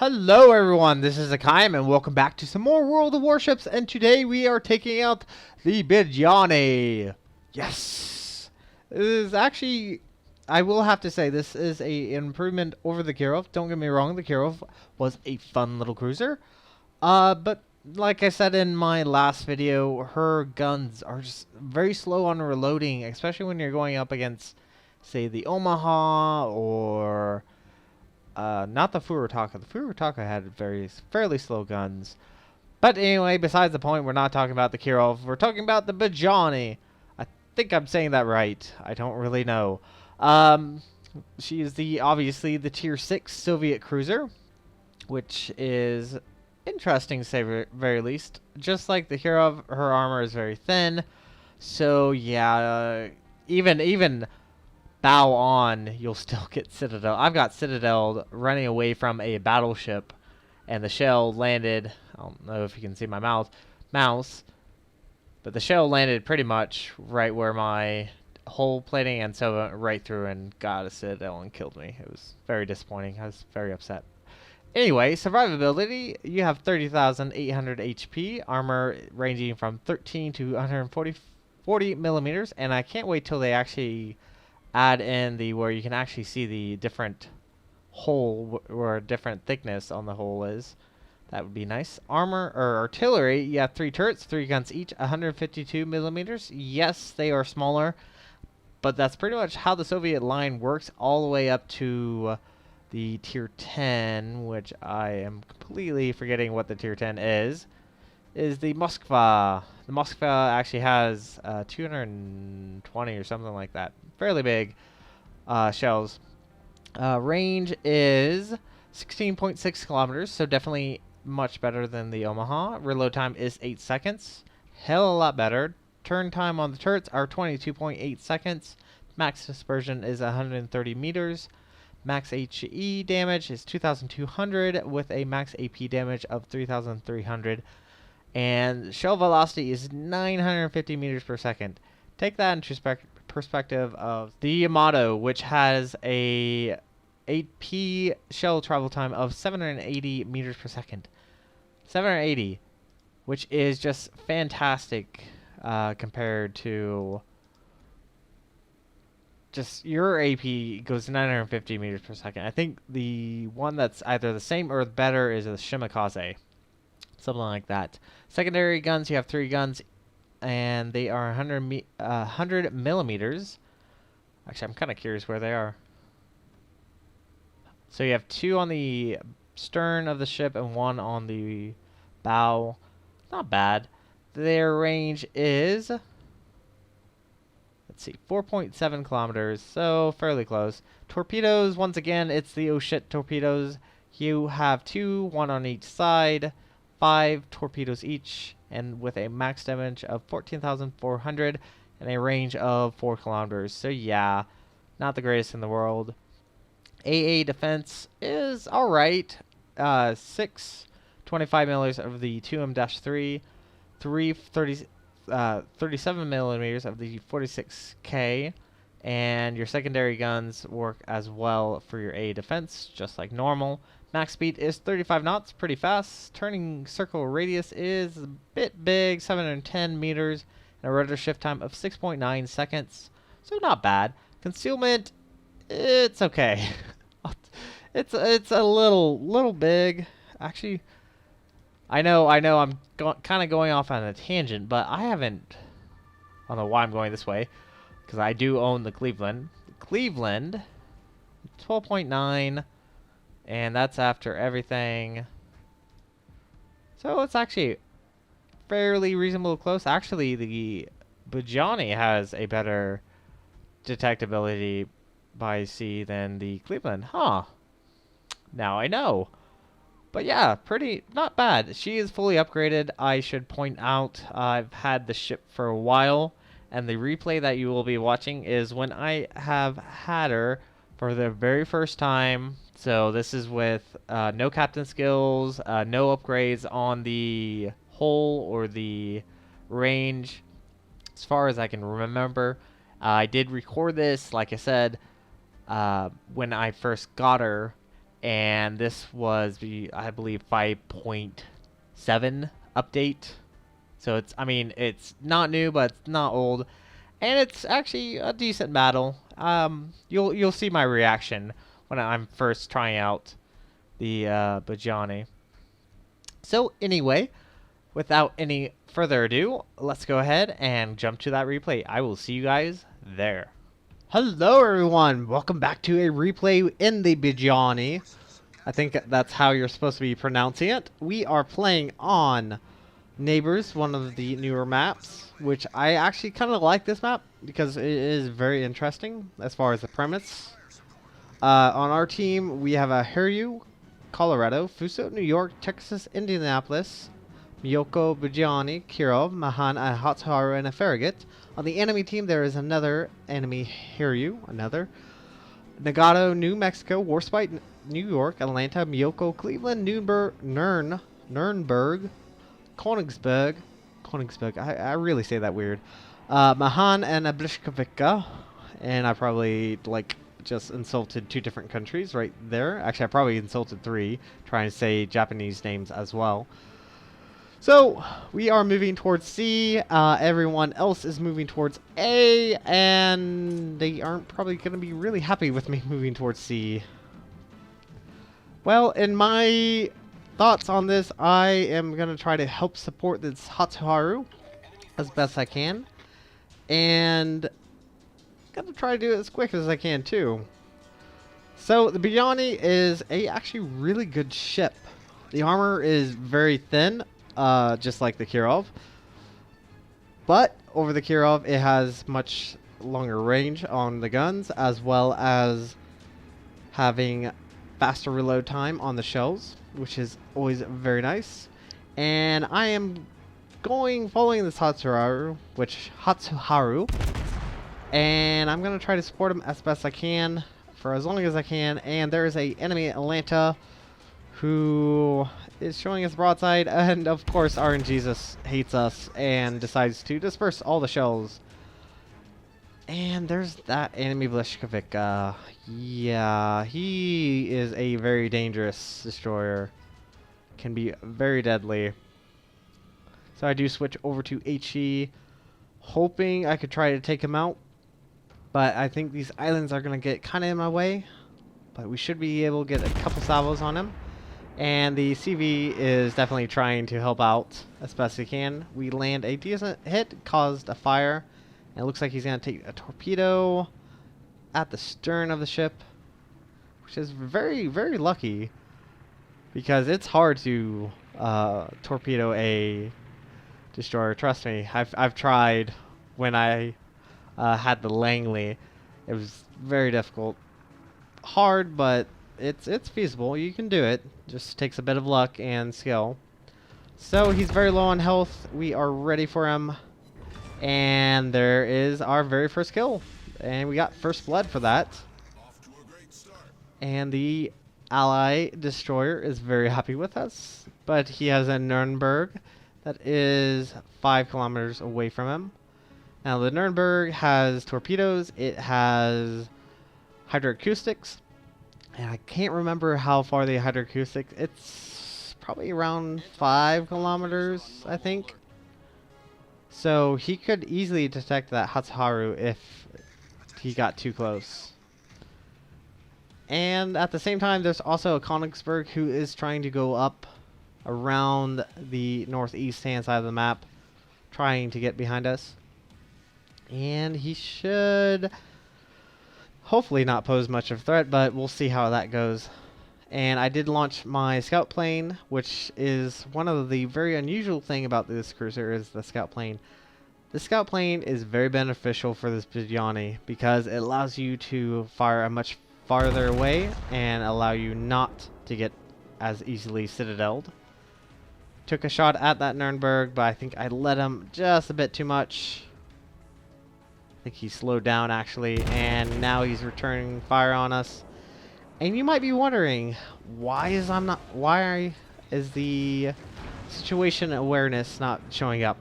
Hello everyone, this is Hakaym and welcome back to some more World of Warships, and today we are taking out the Budyonny. Yes! It is actually, I will have to say, this is an improvement over the Kirov. Don't get me wrong, the Kirov was a fun little cruiser. But like I said in my last video, her guns are just very slow on reloading, especially when you're going up against, say, the Omaha or... not the Furutaka. The Furutaka had fairly slow guns. But anyway, besides the point, we're not talking about the Kirov. We're talking about the Budyonny. I think I'm saying that right. I don't really know. She is obviously the Tier 6 Soviet cruiser, which is interesting to say very least. Just like the Kirov, her armor is very thin. So yeah, even bow on, you'll still get Citadel. I've got Citadel running away from a battleship, and the shell landed. I don't know if you can see my mouse, but the shell landed pretty much right where my hull plating, and so went right through and got a Citadel and killed me. It was very disappointing. I was very upset. Anyway, survivability, you have 30,800 HP, armor ranging from 13 to 140 millimeters, and I can't wait till they actually add in where you can actually see the different hole or different thickness on the hole is. That would be nice. Armor or artillery, you have 3 turrets, 3 guns each, 152 millimeters. Yes, they are smaller, but that's pretty much how the Soviet line works all the way up to the Tier 10, which I am completely forgetting what the Tier 10 is the Moskva. The Moskva actually has 220 or something like that. Fairly big shells. Range is 16.6 kilometers, so definitely much better than the Omaha. Reload time is 8 seconds. Hell of a lot better. Turn time on the turrets are 22.8 seconds. Max dispersion is 130 meters. Max HE damage is 2,200 with a max AP damage of 3,300. And shell velocity is 950 meters per second. Take that into perspective of the Yamato, which has a 8P shell travel time of 780 meters per second. 780, which is just fantastic compared to just your AP goes 950 meters per second. I think the one that's either the same or better is the Shimakaze. Something like that. Secondary guns, you have 3 guns, and they are 100 millimeters. Actually, I'm kind of curious where they are. So you have 2 on the stern of the ship and 1 on the bow. Not bad. Their range is, let's see, 4.7 kilometers, so fairly close. Torpedoes, once again, it's the oh shit torpedoes. You have 2, 1 on each side. 5 torpedoes each, and with a max damage of 14,400 and a range of 4 kilometers. So yeah, not the greatest in the world. AA defense is alright. 25 millimeters of the 2M-3, 37 millimeters of the 46K, and your secondary guns work as well for your AA defense, just like normal. Max speed is 35 knots, pretty fast. Turning circle radius is a bit big, 710 meters, and a rotor shift time of 6.9 seconds. So not bad. Concealment, it's okay. it's a little big. Actually, I know I'm kind of going off on a tangent, but I don't know why I'm going this way, because I do own the Cleveland. Cleveland, 12.9. And that's after everything. So it's actually fairly reasonable close. Actually, the Budyonny has a better detectability by sea than the Cleveland. Huh. Now I know. But yeah, not bad. She is fully upgraded. I should point out, I've had the ship for a while, and the replay that you will be watching is when I have had her for the very first time. So this is with no captain skills, no upgrades on the hull or the range, as far as I can remember. I did record this, like I said, when I first got her, and this was the, I believe, 5.7 update. So it's, I mean, it's not new, but it's not old, and it's actually a decent battle. You'll see my reaction when I'm first trying out the Budyonny. So anyway, without any further ado, let's go ahead and jump to that replay. I will see you guys there. Hello everyone, welcome back to a replay in the Budyonny. I think that's how you're supposed to be pronouncing it. We are playing on Neighbors, one of the newer maps, which I actually kind of like this map because it is very interesting as far as the premise. On our team, we have a Hakaym, Colorado, Fuso, New York, Texas, Indianapolis, Miyoko, Budyonny, Kirov, Mahan, and Hatsuharu, and a Farragut. On the enemy team, there is another enemy Hakaym, Nagato, New Mexico, Warships-U.S.S.R, New York, Atlanta, Miyoko, Cleveland, Nuremberg, Königsberg, I really say that weird. Mahan and Ablishkovika, and I probably just insulted 2 different countries right there. Actually, I probably insulted 3, trying to say Japanese names as well. So we are moving towards C. Everyone else is moving towards A, and they aren't probably going to be really happy with me moving towards C. Well, in my thoughts on this, I am going to try to help support this Hatsuharu as best I can, and I'm going to try to do it as quick as I can too. So the Budyonny is a actually really good ship. The armor is very thin, just like the Kirov, but over the Kirov it has much longer range on the guns, as well as having faster reload time on the shells, which is always very nice. And I am following this Hatsuharu, and I'm gonna try to support him as best I can for as long as I can. And there is a enemy Atlanta who is showing us broadside, and of course RNGesus hates us and decides to disperse all the shells. And there's that enemy Blishkovik. Yeah, he is a very dangerous destroyer. Can be very deadly. So I do switch over to HE, hoping I could try to take him out. But I think these islands are going to get kind of in my way. But we should be able to get a couple salvos on him. And the CV is definitely trying to help out as best he can. We land a decent hit, caused a fire. And it looks like he's going to take a torpedo at the stern of the ship, which is very, very lucky, because it's hard to torpedo a destroyer. Trust me, I've tried when I had the Langley. It was very difficult, hard, but it's feasible. You can do it. Just takes a bit of luck and skill. So he's very low on health. We are ready for him. And there is our very first kill. And we got first blood for that. And the ally destroyer is very happy with us. But he has a Nuremberg that is 5 kilometers away from him. Now the Nuremberg has torpedoes. It has hydroacoustics. And I can't remember how far the hydroacoustics. It's probably around 5 kilometers, I think. So he could easily detect that Hatsuharu if he got too close. And at the same time, there's also a Königsberg who is trying to go up around the northeast hand side of the map, trying to get behind us. And he should hopefully not pose much of a threat, but we'll see how that goes. And I did launch my scout plane, which is one of the very unusual thing about this cruiser is the scout plane. The scout plane is very beneficial for this Budyonny because it allows you to fire a much farther away and allow you not to get as easily citadeled. Took a shot at that Nuremberg, but I think I let him just a bit too much. I think he slowed down actually, and now he's returning fire on us. And you might be wondering, why is the situation awareness not showing up?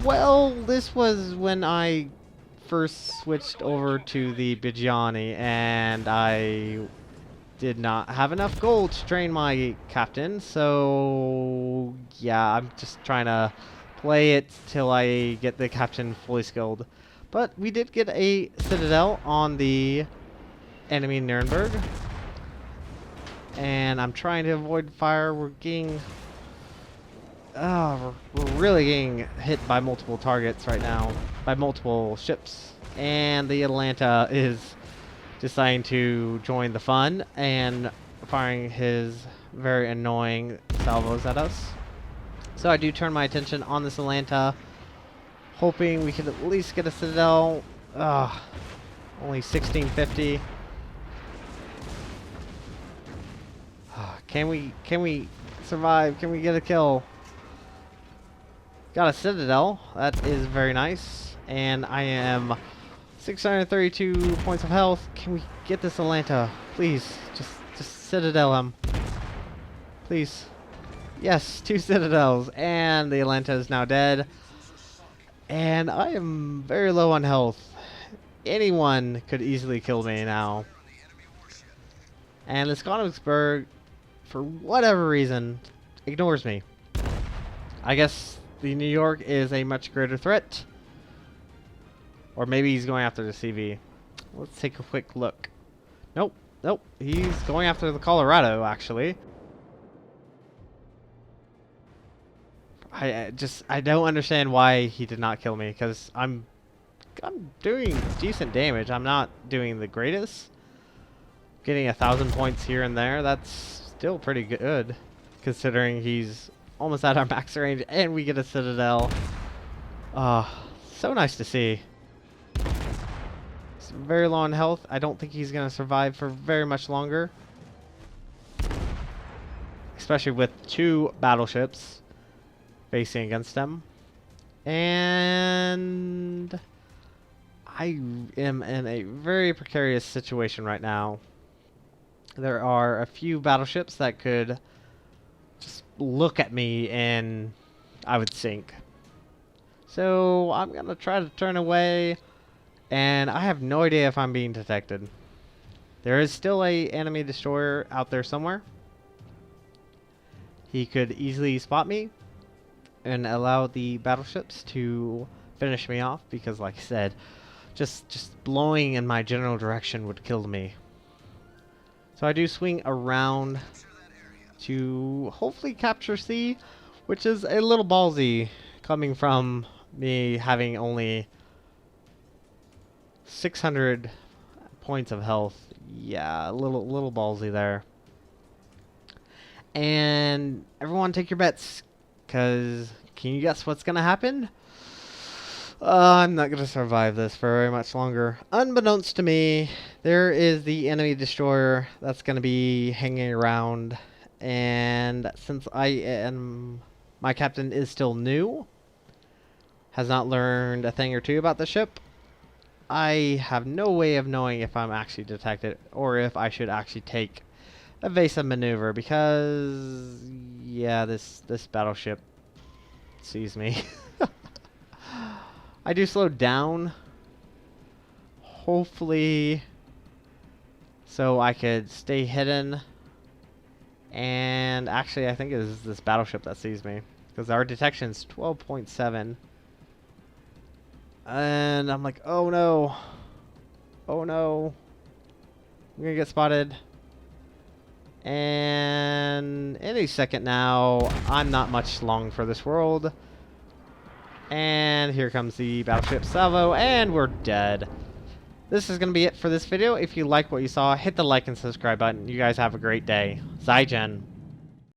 Well, this was when I first switched over to the Budyonny, and I did not have enough gold to train my captain, so yeah, I'm just trying to play it till I get the captain fully skilled. But we did get a citadel on the enemy Nuremberg, and I'm trying to avoid fire. We're getting, we're really getting hit by multiple targets right now, by multiple ships, and the Atlanta is deciding to join the fun and firing his very annoying salvos at us. So I do turn my attention on this Atlanta, hoping we could at least get a citadel. Only 1650. Can we survive? Can we get a kill? Got a citadel. That is very nice. And I am 632 points of health. Can we get this Atlanta? Please, just citadel him. Please. Yes, 2 citadels, and the Atlanta is now dead. And I am very low on health. Anyone could easily kill me now. And this Königsberg, for whatever reason, ignores me. I guess the New York is a much greater threat. Or maybe he's going after the CV. Let's take a quick look. Nope, nope. He's going after the Colorado, actually. I don't understand why he did not kill me, because I'm doing decent damage. I'm not doing the greatest. Getting 1,000 points here and there, that's still pretty good, considering he's almost at our max range, and we get a citadel. So nice to see. He's very low on health. I don't think he's gonna survive for very much longer, especially with 2 battleships facing against them. And I am in a very precarious situation right now. There are a few battleships that could just look at me and I would sink. So I'm gonna try to turn away, and I have no idea if I'm being detected. There is still a enemy destroyer out there somewhere. He could easily spot me and allow the battleships to finish me off, because like I said, just blowing in my general direction would kill me. So I do swing around to hopefully capture C, which is a little ballsy coming from me having only 600 points of health. Yeah, a little ballsy there. And everyone take your bets, because can you guess what's going to happen? I'm not going to survive this for very much longer. Unbeknownst to me, there is the enemy destroyer that's going to be hanging around. And since my captain is still new, has not learned a thing or two about the ship, I have no way of knowing if I'm actually detected or if I should actually take evasive maneuver, because yeah, this battleship sees me. I do slow down, hopefully, so I could stay hidden. And actually, I think it is this battleship that sees me, because our detection is 12.7. And I'm like, oh no, oh no, I'm gonna get spotted. And any second now, I'm not much long for this world. And here comes the battleship salvo, and we're dead. This is going to be it for this video. If you like what you saw, hit the like and subscribe button. You guys have a great day. Zaijian.